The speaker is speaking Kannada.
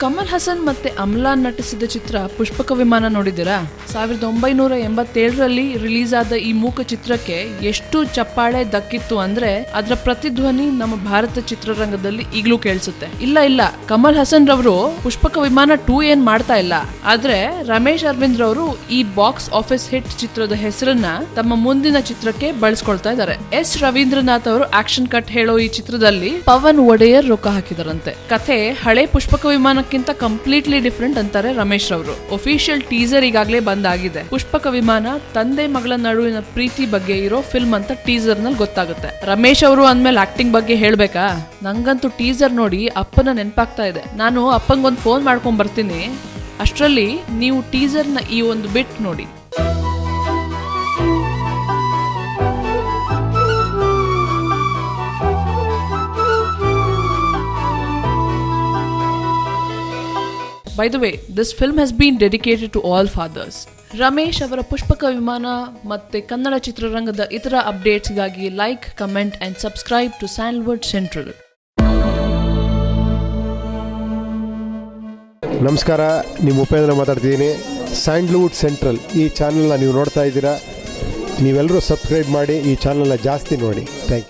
ಕಮಲ್ ಹಾಸನ್ ಮತ್ತೆ ಅಮ್ಲಾನ್ ನಟಿಸಿದ ಚಿತ್ರ ಪುಷ್ಪಕ ವಿಮಾನ ನೋಡಿದ್ದೀರಾ? 1987ರಲ್ಲಿ ರಿಲೀಸ್ ಆದ ಈ ಮೂಕ ಚಿತ್ರಕ್ಕೆ ಎಷ್ಟು ಚಪ್ಪಾಳೆ ದಕ್ಕಿತ್ತು ಅಂದ್ರೆ ಅದರ ಪ್ರತಿಧ್ವನಿ ನಮ್ಮ ಭಾರತ ಚಿತ್ರರಂಗದಲ್ಲಿ ಈಗಲೂ ಕೇಳಿಸುತ್ತೆ. ಇಲ್ಲ ಕಮಲ್ ಹಾಸನ್ ರವರು ಪುಷ್ಪಕ ವಿಮಾನ 2 ಏನ್ ಮಾಡ್ತಾ ಇಲ್ಲ. ಆದ್ರೆ ರಮೇಶ್ ಅರವಿಂದ್ ರವರು ಈ ಬಾಕ್ಸ್ ಆಫೀಸ್ ಹಿಟ್ ಚಿತ್ರದ ಹೆಸರನ್ನ ತಮ್ಮ ಮುಂದಿನ ಚಿತ್ರಕ್ಕೆ ಬಳಸ್ಕೊಳ್ತಾ ಇದ್ದಾರೆ. ಎಸ್ ರವೀಂದ್ರನಾಥ್ ಅವರು ಆಕ್ಷನ್ ಕಟ್ ಹೇಳೋ ಈ ಚಿತ್ರದಲ್ಲಿ ಪವನ್ ಒಡೆಯರ್ ರೊಕ್ಕ ಹಾಕಿದಾರಂತೆ. ಕಥೆ ಹಳೆ ಪುಷ್ಪಕ ವಿಮಾನಕ್ಕಿಂತ ಕಂಪ್ಲೀಟ್ಲಿ ಡಿಫ್ರೆಂಟ್ ಅಂತಾರೆ ರಮೇಶ್ ರವರು. ಒಫಿಷಿಯಲ್ ಟೀಸರ್ ಈಗಾಗಲೇ ಬಂದಾಗಿದೆ. ಪುಷ್ಪಕ ವಿಮಾನ ತಂದೆ ಮಗಳ ನಡುವಿನ ಪ್ರೀತಿ ಬಗ್ಗೆ ಇರೋ ಫಿಲ್ಮ್ ಅಂತ ಟೀಸರ್ ನಲ್ಲಿ ಗೊತ್ತಾಗುತ್ತೆ. ರಮೇಶ್ ಅವರು ಅಂದ್ಮೇಲೆ ಆಕ್ಟಿಂಗ್ ಬಗ್ಗೆ ಹೇಳ್ಬೇಕಾ? ನಂಗಂತೂ ಟೀಸರ್ ನೋಡಿ ಅಪ್ಪನ ನೆನಪಾಗ್ತಾ ಇದೆ. ನಾನು ಅಪ್ಪಂಗೊಂದು ಫೋನ್ ಮಾಡ್ಕೊಂಡ್ ಬರ್ತೀನಿ. ಅಷ್ಟರಲ್ಲಿ ನೀವು ಟೀಸರ್ ನ ಈ ಒಂದು ಬಿಟ್ ನೋಡಿ. By the way, this film has been dedicated to all fathers. Ramesh ಅವರ ಪುಷ್ಪಕ ವಿಮಾನ ಮತ್ತೆ ಕನ್ನಡ ಚಿತ್ರರಂಗದ ಇತರ ಅಪ್ಡೇಟ್ಸ್ಗಾಗಿ like, comment and subscribe to Sandalwood Central. ನಮಸ್ಕಾರ, ನಿಮ್ಮ ಉಪೇಂದ್ರ ಮಾತಾಡ್ತಿದ್ದೀನಿ. ಸ್ಯಾಂಡಲ್ವುಡ್ ಸೆಂಟ್ರಲ್ ಈ ಚಾನಲ್ನ ನೀವು ನೋಡ್ತಾ ಇದ್ದೀರಾ. ನೀವೆಲ್ಲರೂ ಸಬ್ಸ್ಕ್ರೈಬ್ ಮಾಡಿ ಈ ಚಾನಲ್ನ ಜಾಸ್ತಿ ನೋಡಿ. Thank you.